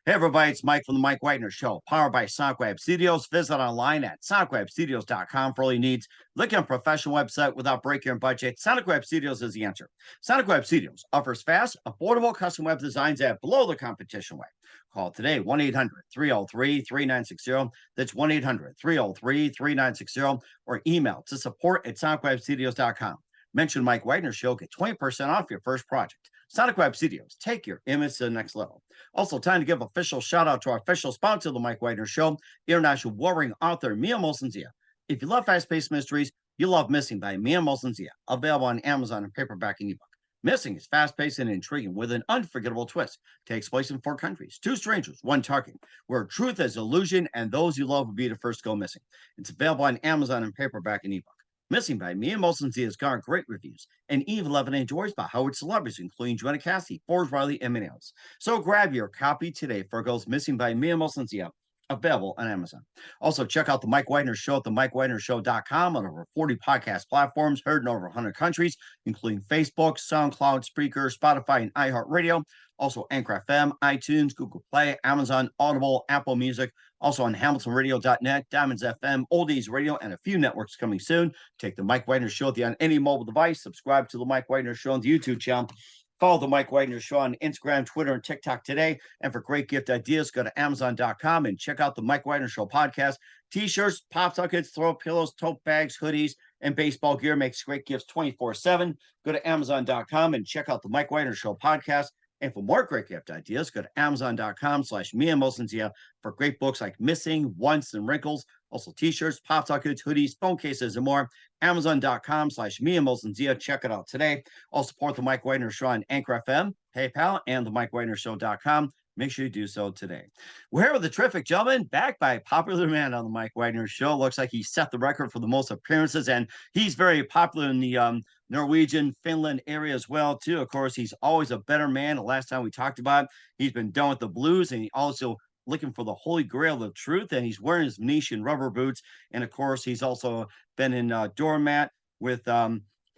Hey, everybody, it's Mike from the Mike Whitener Show, powered by SoundWeb Studios. Visit online at sonicwebstudios.com for all your needs. Look at a professional website without breaking your budget. SonicWeb Studios is the answer. SonicWeb Studios offers fast, affordable custom web designs at below the competition rate. Call today, 1-800-303-3960. That's 1-800-303-3960, or email to support@sonicwebstudios.com. Mention Mike Whitener Show, get 20% off your first project. Sonic Web Studios, take your image to the next level. Also, time to give official shout out to our official sponsor of the Mike Whitener Show, international warring author Mia Molson-Zia. If you love fast-paced mysteries, you love Missing by Mia Molson-Zia, available on Amazon in paperback and ebook. Missing is fast-paced and intriguing with an unforgettable twist. Takes place in 4 countries, 2 strangers, 1 target, where truth is illusion and those you love will be the first to go missing. It's available on Amazon in paperback and ebook. Missing by Mia Molson-Zia has garnered great reviews, and Eve 11 enjoys by Howard celebrities, including Joanna Cassidy, Forbes Riley, and many others. So grab your copy today for Girls Missing by Mia Molson-Zia, available on Amazon. Also, check out the Mike Whitener Show at themikewhitenershow.com on over 40 podcast platforms, heard in over 100 countries, including Facebook, SoundCloud, Spreaker, Spotify, and iHeartRadio. Also, Anchor FM, iTunes, Google Play, Amazon, Audible, Apple Music. Also on HamiltonRadio.net, Diamonds FM, Oldies Radio, and a few networks coming soon. Take the Mike Whitener Show on any mobile device. Subscribe to the Mike Whitener Show on the YouTube channel. Follow the Mike Whitener Show on Instagram, Twitter, and TikTok today. And for great gift ideas, go to Amazon.com and check out the Mike Whitener Show podcast. T-shirts, pop sockets, throw pillows, tote bags, hoodies, and baseball gear makes great gifts 24/7. Go to Amazon.com and check out the Mike Whitener Show podcast. And for more great gift ideas, go to Amazon.com/Mia Molson-Zia for great books like Missing, Once, and Wrinkles. Also t-shirts, pop sockets, hoodies, phone cases, and more. Amazon.com/Mia Molson-Zia. Check it out today. Also support the Mike Whitener Show on Anchor FM, PayPal, and the MikeWhitenerShow.com. Make sure you do so today. We're here with the terrific gentleman, backed by a popular man on the Mike Whitener Show. Looks like he set the record for the most appearances, and he's very popular in the Norwegian, Finland area as well, too. Of course, he's always a better man. The last time we talked about it, he's been done with the blues, and he also looking for the holy grail of truth, and he's wearing his Venetian rubber boots. And of course, he's also been in Doormat with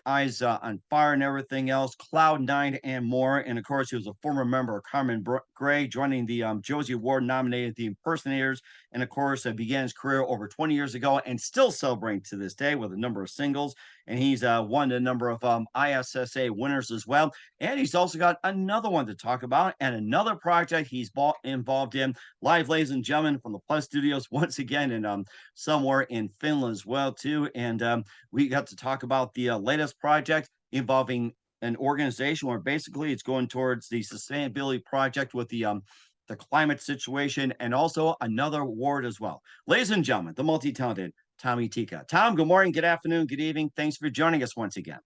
Eyes on Fire and everything else, Cloud 9 and more. And of course, he was a former member of Carmen Gray, joining the Josie Award nominated The Impersonators. And of course, began his career over 20 years ago and still celebrating to this day with a number of singles. And he's won a number of ISSA winners as well. And he's also got another one to talk about and another project he's involved in. Live, ladies and gentlemen, from the Plus Studios once again, and somewhere in Finland as well, too. And we got to talk about the latest project involving an organization where basically it's going towards the sustainability project with the climate situation, and also another award as well. Ladies and gentlemen, the multi-talented Tom Tikka. Tom, good morning, good afternoon, good evening. Thanks for joining us once again.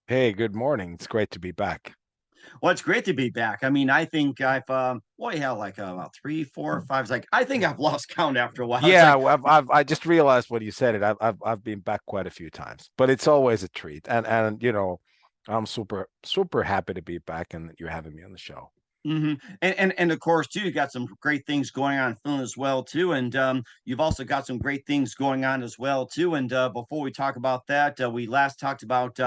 Hey, good morning. It's great to be back. Well, it's great to be back. I mean, I think I've like about 3, 4, 5. It's like I think I've lost count after a while. Yeah, like, I just realized when you said it. I've been back quite a few times, but it's always a treat. And you know, I'm super happy to be back and you're having me on the show. Mm-hmm. And of course, too, you got some great things going on in Finland as well, too. And you've also got some great things going on as well, too. And before we talk about that, we last talked about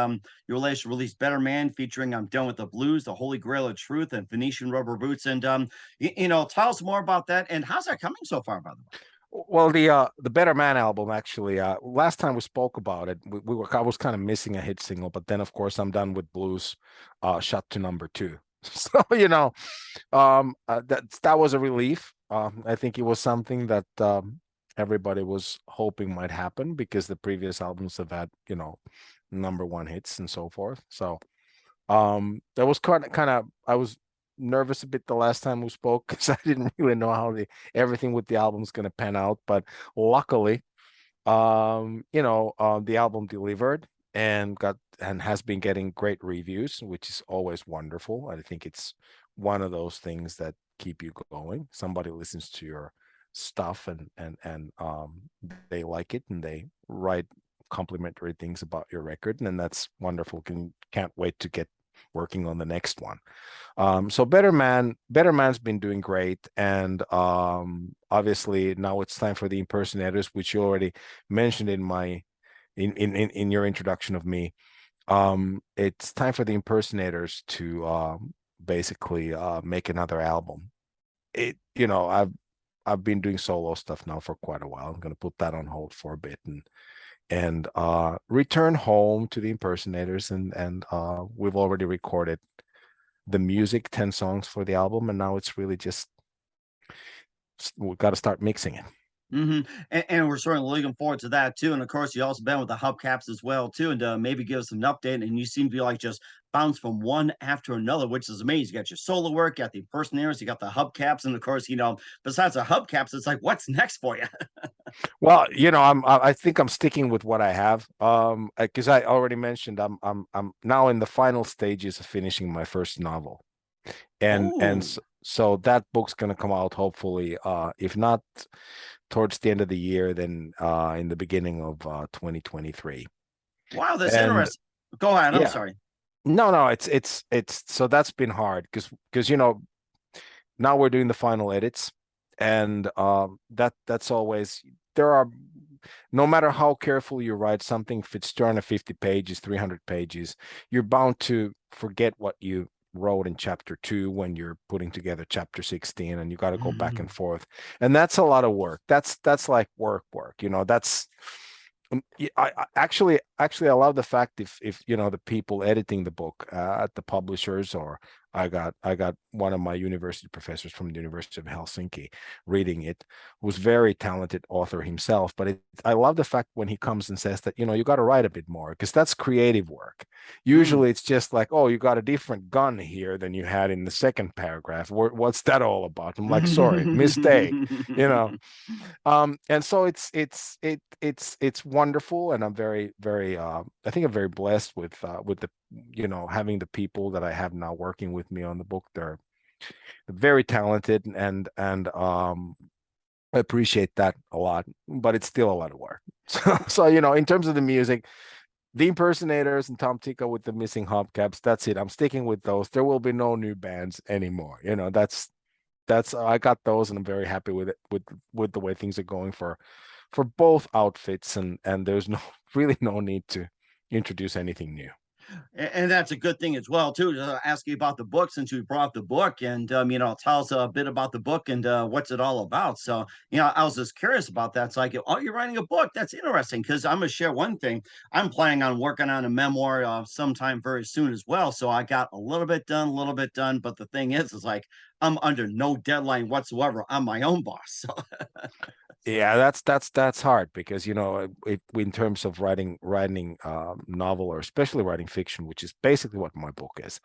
your latest release, Better Man, featuring I'm Done with the Blues, the Holy Grail of Truth, and Venetian Rubber Boots. And, tell us more about that. And how's that coming so far, by the way? Well, the Better Man album, actually, last time we spoke about it, I was kind of missing a hit single, but then, of course, I'm Done with Blues, shot to number 2. So, that was a relief. I think it was something that everybody was hoping might happen because the previous albums have had, number 1 hits and so forth. So that was kind of I was nervous a bit the last time we spoke because I didn't really know how everything with the album's going to pan out. But luckily, the album delivered and has been getting great reviews, which is always wonderful. I think it's one of those things that keep you going. Somebody listens to your stuff and they like it and they write complimentary things about your record, and that's wonderful. Can't wait to get working on the next one. So Better Man's been doing great, and obviously now it's time for the Impersonators, which you already mentioned in your introduction of me. It's time for the Impersonators to basically make another album. I've been doing solo stuff now for quite a while. I'm going to put that on hold for a bit and return home to the impersonators, and we've already recorded the music, 10 songs for the album, and now it's really just we've got to start mixing it. And we're certainly looking forward to that too. And of course, you also been with the hubcaps as well too, and maybe give us an update. And you seem to be like just bounce from one after another, which is amazing. You got your solo work, you got the impersonators, you got the hubcaps, and of course, besides the hubcaps, it's like what's next for you? Well, I think I'm sticking with what I have. Because I already mentioned I'm now in the final stages of finishing my first novel. And Oh, so that book's gonna come out hopefully, if not towards the end of the year, then in the beginning of 2023. wow, that's And interesting. Go ahead. I'm yeah, sorry. no, it's so that's been hard because now we're doing the final edits, and that's always there are no matter how careful you write something, if it's 250 pages, 300 pages, you're bound to forget what you wrote in chapter 2 when you're putting together chapter 16, and you got to go back and forth, and that's a lot of work. That's like work, that's I love the fact if the people editing the book at the publishers, or I got one of my university professors from the University of Helsinki reading it, who's very talented author himself. But I love the fact when he comes and says that you got to write a bit more, because that's creative work. Mm. Usually it's just like, oh, you got a different gun here than you had in the second paragraph. What's that all about? I'm like, sorry, mistake. You know, and so it's wonderful, and I'm very very I think I'm very blessed with the having the people that I have now working with me on the book. They're very talented, and I appreciate that a lot, but it's still a lot of work. So in terms of the music, the impersonators and Tom Tikka with the missing hubcaps, that's it. I'm sticking with those. There will be no new bands anymore. That's I got those, and I'm very happy with it, with the way things are going for both outfits, and there's no really no need to introduce anything new. And that's a good thing as well too. To ask you about the book, since you brought the book, and tell us a bit about the book and what's it all about. So I was just curious about that. So oh, you're writing a book. That's interesting, because I'm gonna share one thing. I'm planning on working on a memoir sometime very soon as well. So I got a little bit done. But the thing is like I'm under no deadline whatsoever. I'm my own boss. So Yeah, that's hard because in terms of writing novel, or especially writing fiction, which is basically what my book is.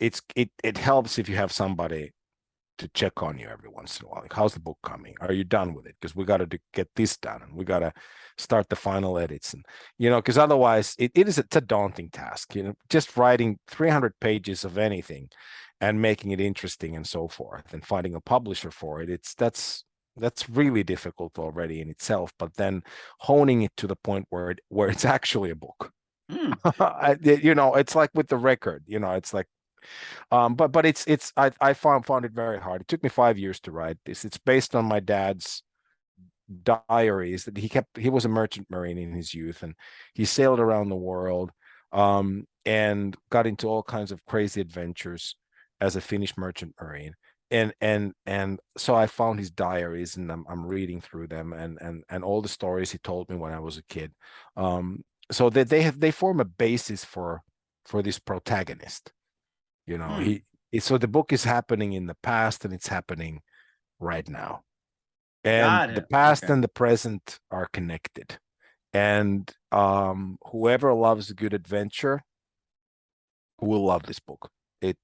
It helps if you have somebody to check on you every once in a while. Like, how's the book coming? Are you done with it? Because we got to get this done, and we got to start the final edits, and because otherwise it's a daunting task. Just writing 300 pages of anything and making it interesting and so forth, and finding a publisher for it. That's really difficult already in itself. But then honing it to the point where it's actually a book. hmm, It's like with the record. It's like but I found it very hard. It took me 5 years to write this. It's based on my dad's diaries that he was a merchant marine in his youth, and he sailed around the world, and got into all kinds of crazy adventures as a Finnish merchant marine. And so I found his diaries, and I'm reading through them, and all the stories he told me when I was a kid. So that they form a basis for this protagonist. hmm. So the book is happening in the past, and it's happening right now, and Got the it. past Okay. and the present are connected. And whoever loves a good adventure will love this book. It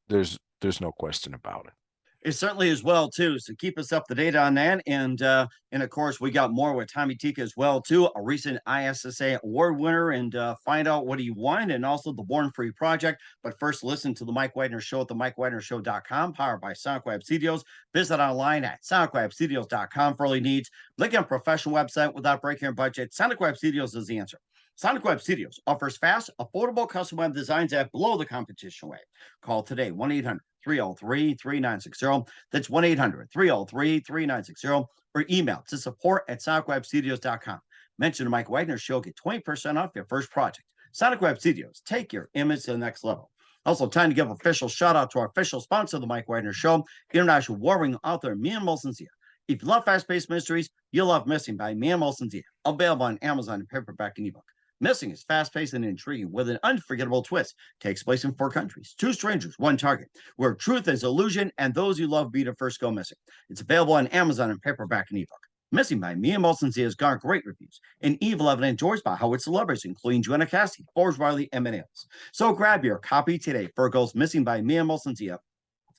there's no question about it. It certainly is well too. So keep us up to date on that, and of course we got more with Tommy Tika as well too, a recent ISSA award winner, and find out what he won, and also the Born Free Project. But first, listen to the Mike Wagner Show at the MikeWagnerShow.com, powered by SoundCloud Studios. Visit online at SoundCloudStudios.com for all your needs. Look at a professional website without breaking your budget. SoundCloud Studios is the answer. Sonic Web Studios offers fast, affordable custom web designs at below the competition rate. Call today 1 800 303 3960. That's 1 800 303 3960. Or email to support at sonicwebstudios.com. Mention the Mike Wagner Show, get 20% off your first project. Sonic Web Studios, take your image to the next level. Also, time to give official shout out to our official sponsor of the Mike Wagner Show, international warring author Mian Molson Zia. If you love fast-paced mysteries, you'll love Missing by Mian Molson Zia, available on Amazon in paperback and ebook. Missing is fast-paced and intriguing with an unforgettable twist. Takes place in 4 countries, 2 strangers, 1 target, where truth is illusion and those you love be to first go missing. It's available on Amazon in paperback and ebook. Missing by Mia Molson has garnered great reviews, and Evil Evan enjoys by Howard celebrities, including Joanna Cassidy, Forrest Riley, and many others. So grab your copy today. Virgo's Missing by Mia Molson,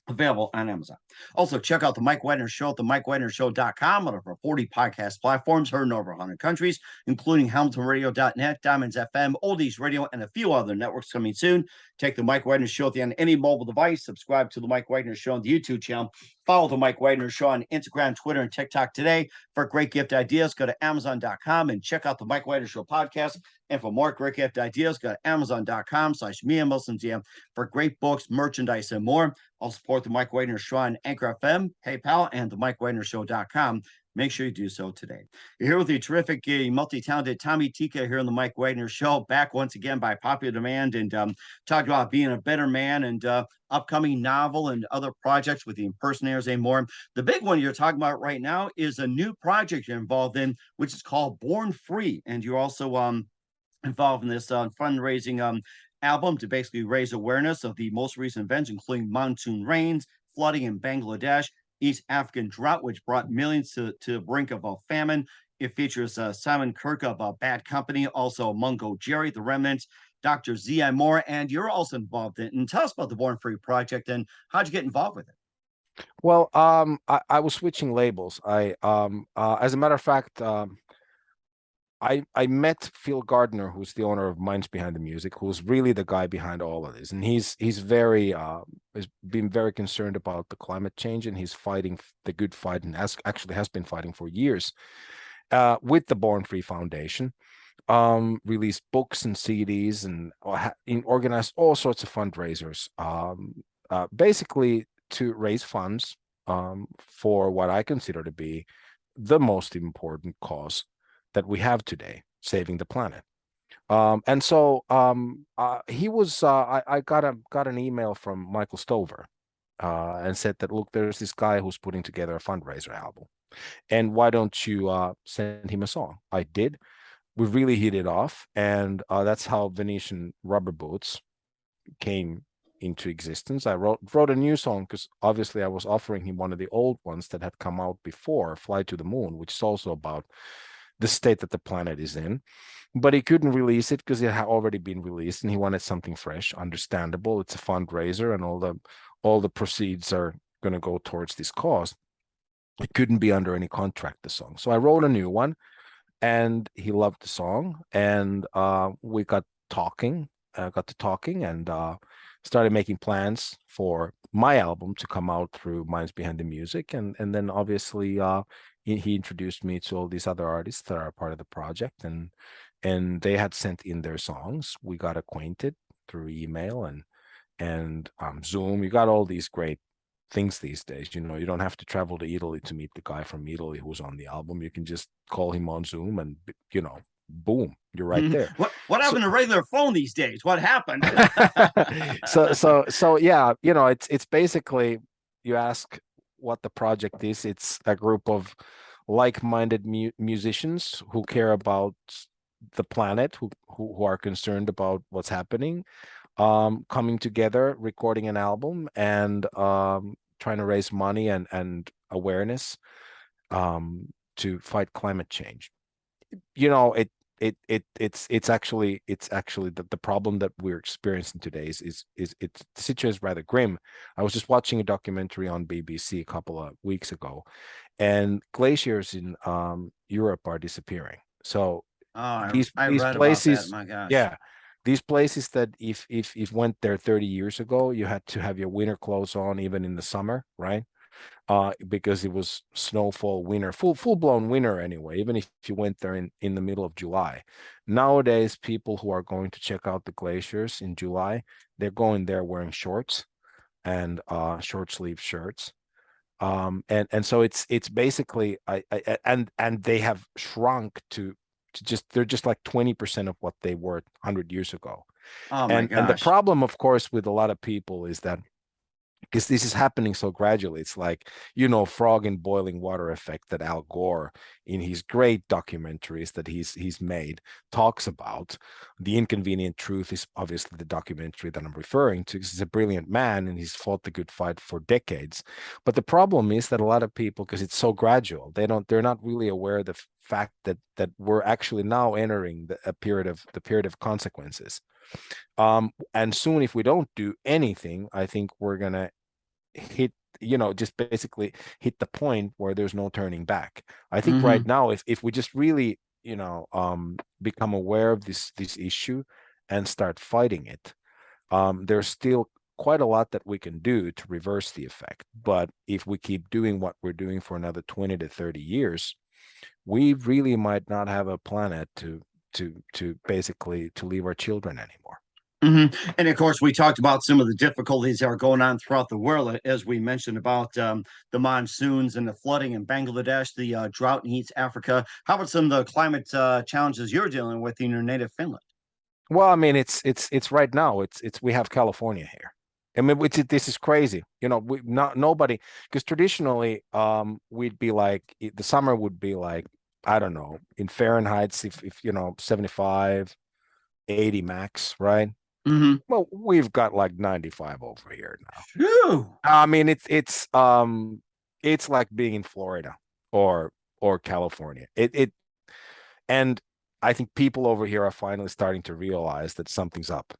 available on Amazon. Also, check out the Mike Wagner Show at themikewagnershow.com on over 40 podcast platforms heard in over 100 countries, including HamiltonRadio.net, Diamonds FM, Oldies Radio, and a few other networks coming soon. Take the Mike Wagner Show on any mobile device. Subscribe to the Mike Wagner Show on the YouTube channel. Follow the Mike Wagner Show on Instagram, Twitter, and TikTok today. For great gift ideas, go to Amazon.com and check out the Mike Wagner Show podcast. And for more great gift ideas, go to Amazon.com/Mia Milson for great books, merchandise, and more. I'll support the Mike Wagner Show on Anchor FM, PayPal, and the MikeWagnerShow.com. Make sure you do so today. You're here with the terrific, multi-talented Tommy Tikka here on the Mike Wagner Show, back once again by popular demand, and talking about being a better man and upcoming novel and other projects with the impersonators and more. The big one you're talking about right now is a new project you're involved in, which is called Born Free, and you're also involved in this fundraising album to basically raise awareness of the most recent events, including monsoon rains, flooding in Bangladesh, East African drought, which brought millions to the brink of a famine. It features Simon Kirk of Bad Company, also Mungo Jerry, The Remnants, Dr. Z.I. Moore, and you're also involved in it. And tell us about the Born Free project and how'd you get involved with it? Well, I was switching labels. As a matter of fact, I met Phil Gardner, who's the owner of Minds Behind the Music, who's really the guy behind all of this, and he's very has been very concerned about the climate change, and he's fighting the good fight, and has been fighting for years with the Born Free Foundation. Released books and CDs, and organized all sorts of fundraisers, basically to raise funds for what I consider to be the most important cause that we have today, saving the planet. And so he was. I got an email from Michael Stover, and said that, look, there's this guy who's putting together a fundraiser album, and why don't you send him a song? I did. We really hit it off, and that's how Venetian Rubber Boots came into existence. I wrote a new song because obviously I was offering him one of the old ones that had come out before, Fly to the Moon, which is also about the state that the planet is in, but he couldn't release it because it had already been released, and he wanted something fresh. Understandable. It's a fundraiser, and all the proceeds are going to go towards this cause. It couldn't be under any contract, the song. So I wrote a new one, and he loved the song, and we got to talking, and started making plans for my album to come out through Minds Behind the Music, and then obviously he introduced me to all these other artists that are part of the project, and they had sent in their songs. We got acquainted through email and Zoom. You got all these great things these days. You don't have to travel to Italy to meet the guy from Italy who's on the album. You can just call him on Zoom, and boom, you're right there. What happened to regular phone these days? What happened? so yeah, it's basically, you ask what the project is. It's a group of like-minded musicians who care about the planet, who are concerned about what's happening, coming together, recording an album, and trying to raise money and awareness to fight climate change. It's actually the problem that we're experiencing today is the situation is rather grim. I was just watching a documentary on BBC a couple of weeks ago, and glaciers in Europe are disappearing. So these read places, about that. My gosh. yeah, these places that if went there 30 years ago, you had to have your winter clothes on even in the summer, right? Because it was snowfall winter, full-blown winter anyway, even if you went there in the middle of July. Nowadays, people who are going to check out the glaciers in July, they're going there wearing shorts and short sleeve shirts. And so it's basically and they have shrunk to just, they're just like 20% of what they were 100 years ago. Oh my And the gosh. problem, of course, with a lot of people is that because this is happening so gradually. It's like, frog in boiling water effect that Al Gore in his great documentaries that he's made talks about. The Inconvenient Truth is obviously the documentary that I'm referring to. He's a brilliant man and he's fought the good fight for decades. But the problem is that a lot of people, because it's so gradual, they're not really aware of the fact that we're actually now entering the period of consequences. And soon, if we don't do anything, I think we're gonna hit, just basically hit the point where there's no turning back. I think right Hmm. now, if we just really, become aware of this issue and start fighting it, there's still quite a lot that we can do to reverse the effect. But if we keep doing what we're doing for another 20 to 30 years, we really might not have a planet to basically to leave our children anymore. Hmm. And of course, we talked about some of the difficulties that are going on throughout the world, as we mentioned about the monsoons and the flooding in Bangladesh, the drought in East Africa. How about some of the climate challenges you're dealing with in your native Finland? Well, I mean, it's right now. It's we have California here. I mean, this is crazy. We not nobody, because traditionally, we'd be like the summer would be like, I don't know, in Fahrenheit, if 75, 80 max, right? Hmm. Well, we've got like 95 over here now. Phew. I mean, it's like being in Florida or California. And I think people over here are finally starting to realize that something's up.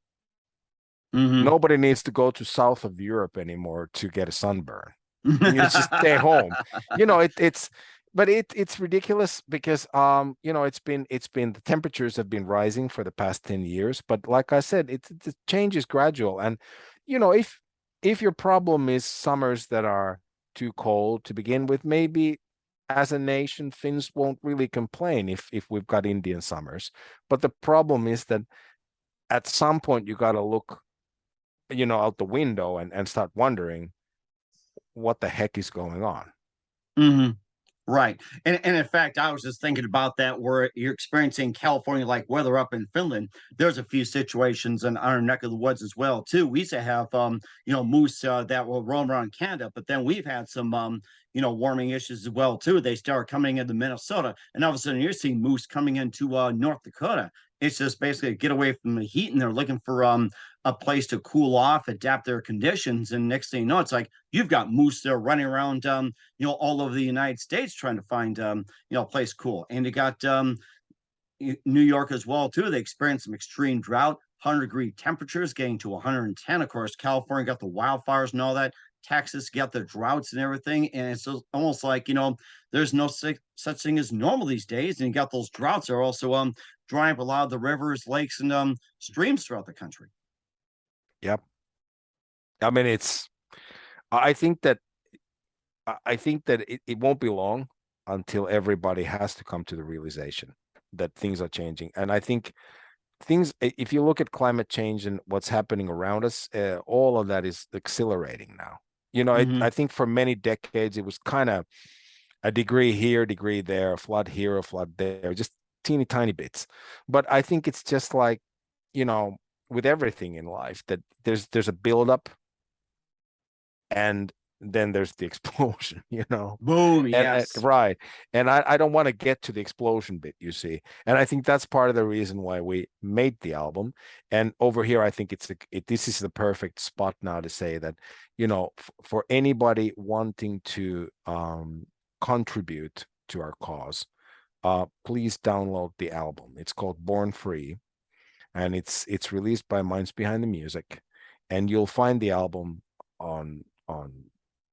Hmm. Nobody needs to go to south of Europe anymore to get a sunburn. You just stay home. It's but it's ridiculous because it's been the temperatures have been rising for the past 10 years, but like I said, the change is gradual. And if your problem is summers that are too cold to begin with, maybe as a nation, Finns won't really complain if we've got Indian summers. But the problem is that at some point you got to look, out the window and start wondering what the heck is going on. Hmm. Right. And in fact, I was just thinking about that where you're experiencing California like weather up in Finland. There's a few situations in our neck of the woods as well, too. We used to have moose that will roam around Canada, but then we've had some warming issues as well, too. They start coming into Minnesota, and all of a sudden you're seeing moose coming into North Dakota. It's just basically a get away from the heat, and they're looking for a place to cool off, adapt their conditions. And next thing you know, it's like you've got moose there running around all over the United States trying to find a place cool. And you got New York as well too. They experienced some extreme drought, 100-degree temperatures getting to 110. Of course, California got the wildfires and all that. Texas got the droughts and everything, and it's almost like there's no such thing as normal these days. And you got those droughts that are also drying up a lot of the rivers, lakes, and streams throughout the country. Yep. I mean, I think that it won't be long until everybody has to come to the realization that things are changing. And I think if you look at climate change and what's happening around us, all of that is accelerating now. Hmm. I think for many decades it was kind of a degree here, degree there, a flood here, a flood there, just teeny tiny bits. But I think it's just like, you know, with everything in life that there's a buildup and then there's the explosion, Boom. and Yes. right. And I don't want to get to the explosion bit, you see. And I think that's part of the reason why we made the album. And over here, I think this is the perfect spot now to say that, for anybody wanting to contribute to our cause, please download the album. It's called Born Free, and it's released by Minds Behind the Music, and you'll find the album on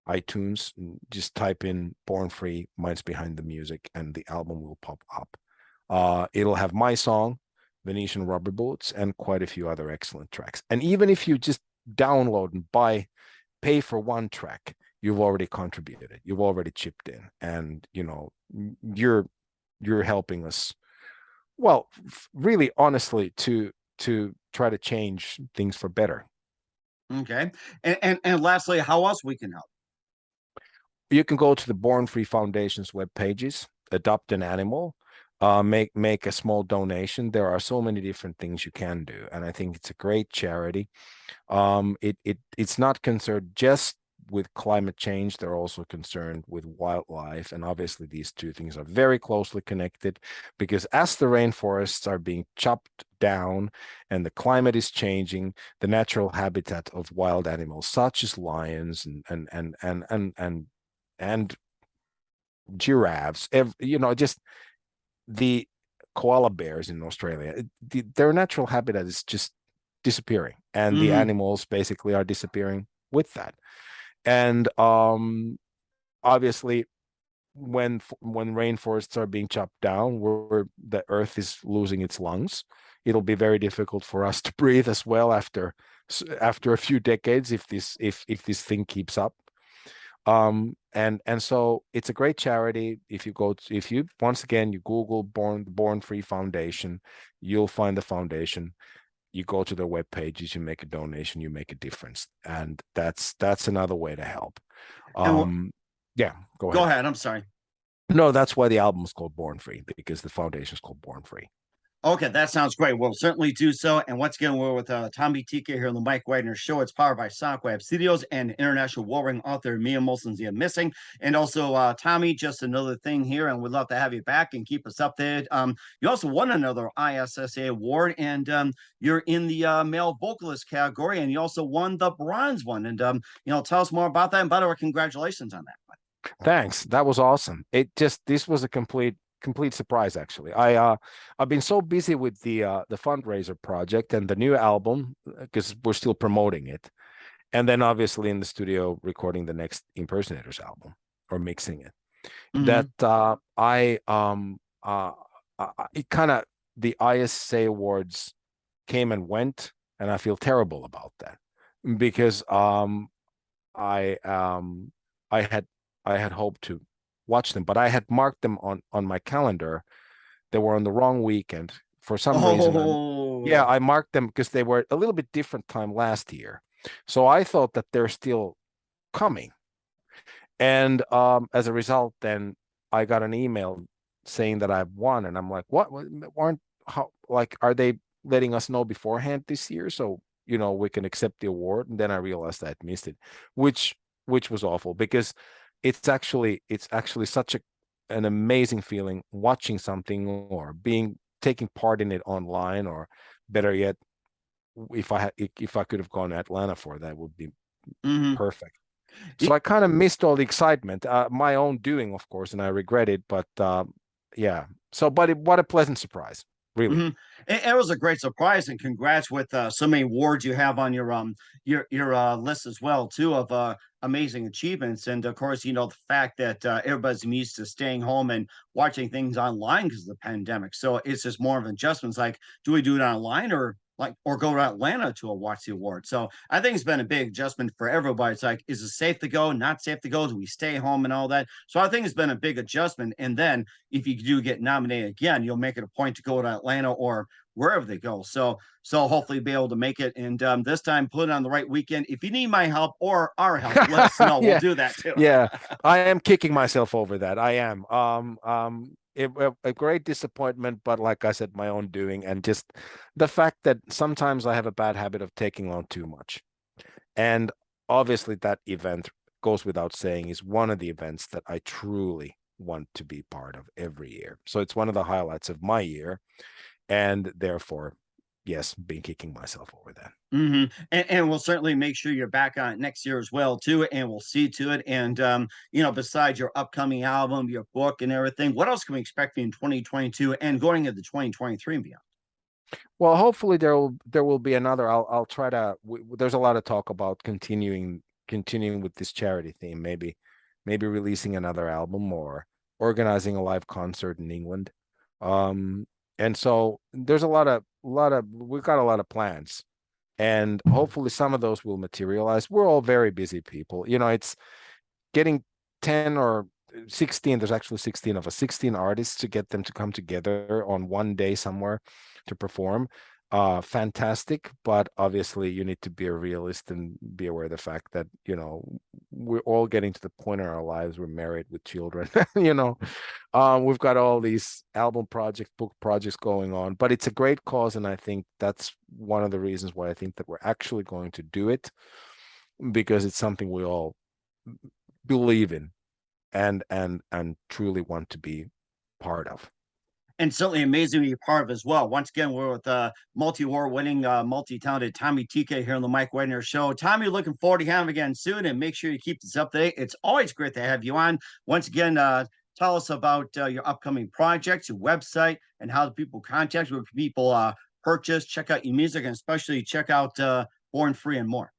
iTunes. Just type in Born Free, Minds Behind the Music, and the album will pop up. It'll have my song, Venetian Rubber Bullets, and quite a few other excellent tracks. And even if you just download and pay for one track, you've already contributed. You've already chipped in, and you're helping us. Well, really, honestly, to try to change things for better. Okay. And lastly, how else we can help? You can go to the Born Free Foundation's web pages, adopt an animal. make a small donation. There are so many different things you can do, and I think it's a great charity. It's not concerned just with climate change. They're also concerned with wildlife, and obviously these two things are very closely connected, because as the rainforests are being chopped down and the climate is changing, the natural habitat of wild animals such as lions and giraffes, just the koala bears in Australia, their natural habitat is just disappearing, and the Hmm. animals basically are disappearing with that. And obviously, when rainforests are being chopped down, where the earth is losing its lungs, it'll be very difficult for us to breathe as well after a few decades if this thing keeps up. And so it's a great charity. If you once again you Google Born Free Foundation, you'll find the foundation. You go to their web pages, you make a donation, you make a difference, and that's another way to help. And Yeah, go go ahead. ahead. I'm sorry. No, that's why the album is called Born Free, because the foundation is called Born Free. Okay, that sounds great. We'll certainly do so. And once again, we're with Tommy Tikka here on the Mike Wagner Show. It's powered by Songwriter Studios and international warring author Mia Molson's The Missing. And also, Tommy, just another thing here, and we'd love to have you back and keep us updated. You also won another ISSA award, and you're in the male vocalist category, and you also won the bronze one. And tell us more about that. And by the way, congratulations on that. Thanks. That was awesome. This was a complete surprise, actually. I've been so busy with the fundraiser project and the new album, because we're still promoting it, and then obviously in the studio recording the next Impersonators album, or mixing it, that Mm-hmm. it kind of, the ISA awards came and went, and I feel terrible about that, because I I had I had hoped to watch them, but I had marked them on my calendar. They were on the wrong weekend for some reason. Yeah, Oh. I marked them because they were a little bit different time last year. So I thought that they're still coming. And as a result, then I got an email saying that I've won, and I'm like, what? Aren't how like are they letting us know beforehand this year so we can accept the award? And then I realized I had missed it, which which was awful, because it's actually such an amazing feeling watching something or being taking part in it online, or better yet, if I could have gone to Atlanta for that, would be Mm-hmm. perfect. So I kind of missed all the excitement, my own doing, of course, and I regret it. But yeah. So, but what a pleasant surprise, really. Mm-hmm. It was a great surprise, and congrats with so many awards you have on your list as well too of amazing achievements. And of course, the fact that everybody's used to staying home and watching things online because of the pandemic. So it's just more of adjustments. Like, do we do it online or go to Atlanta to watch the award? So I think it's been a big adjustment for everybody. It's like, is it safe to go? Not safe to go? Do we stay home and all that? So I think it's been a big adjustment. And then if you do get nominated again, you'll make it a point to go to Atlanta or wherever they go. So hopefully be able to make it. And this time put it on the right weekend. If you need my help or our help, let us know. We'll Yeah, do that too. yeah. I am kicking myself over that. I am. A great disappointment, but like I said, my own doing, and just the fact that sometimes I have a bad habit of taking on too much. And obviously, that event, goes without saying, is one of the events that I truly want to be part of every year. So it's one of the highlights of my year, and therefore, yes, been kicking myself over that. And we'll certainly make sure you're back on it next year as well too, and we'll see to it. And besides your upcoming album, your book, and everything, what else can we expect in 2022 and going into 2023 and beyond? Well, hopefully there will be another. I'll try to. There's a lot of talk about continuing with this charity theme. Maybe releasing another album, or organizing a live concert in England. Um, and so there's a lot of we've got a lot of plans, and hopefully some of those will materialize. We're all very busy people. It's getting 10 or 16, there's actually 16 of us, 16 artists, to get them to come together on one day somewhere to perform. fantastic, but obviously you need to be a realist and be aware of the fact that, we're all getting to the point in our lives, we're married with children, we've got all these album projects, book projects going on, but it's a great cause. And I think that's one of the reasons why I think that we're actually going to do it, because it's something we all believe in and truly want to be part of. And certainly amazing to be part of as well. Once again, we're with multi-award winning, multi-talented Tommy Tikka here on the Mike Wagner Show. Tommy, looking forward to having him again soon, and make sure you keep this up to date. It's always great to have you on. Once again, tell us about your upcoming projects, your website, and how people contact you, where people purchase, check out your music, and especially check out Born Free and more.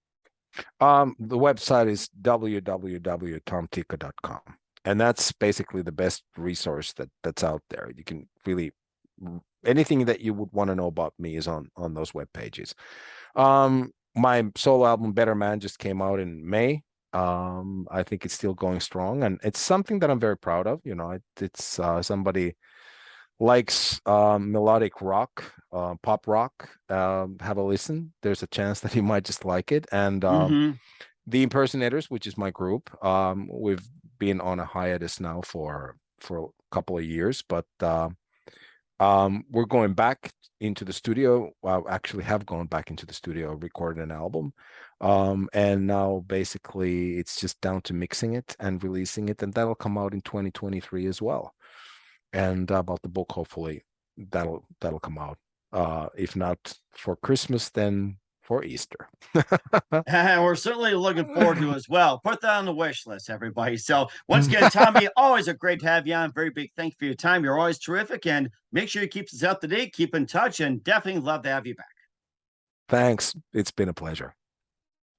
The website is www.tomtikka.com. And that's basically the best resource that's out there. You can really, anything that you would want to know about me is on those web pages. My solo album Better Man just came out in May. I think it's still going strong, and it's something that I'm very proud of. It's somebody likes melodic rock, pop rock, have a listen. There's a chance that he might just like it. And the Impersonators, which is my group, we've been on a hiatus now for a couple of years, but we're going back into the studio. Well, actually have gone back into the studio, recorded an album. And now basically it's just down to mixing it and releasing it, and that'll come out in 2023 as well. And about the book, hopefully that'll come out. If not for Christmas, then for Easter. And we're certainly looking forward to it as well. Put that on the wish list, everybody. So once again, Tommy, always a great to have you on. Very big thank you for your time. You're always terrific, and make sure you keep us up to date, keep in touch, and definitely love to have you back. Thanks. It's been a pleasure.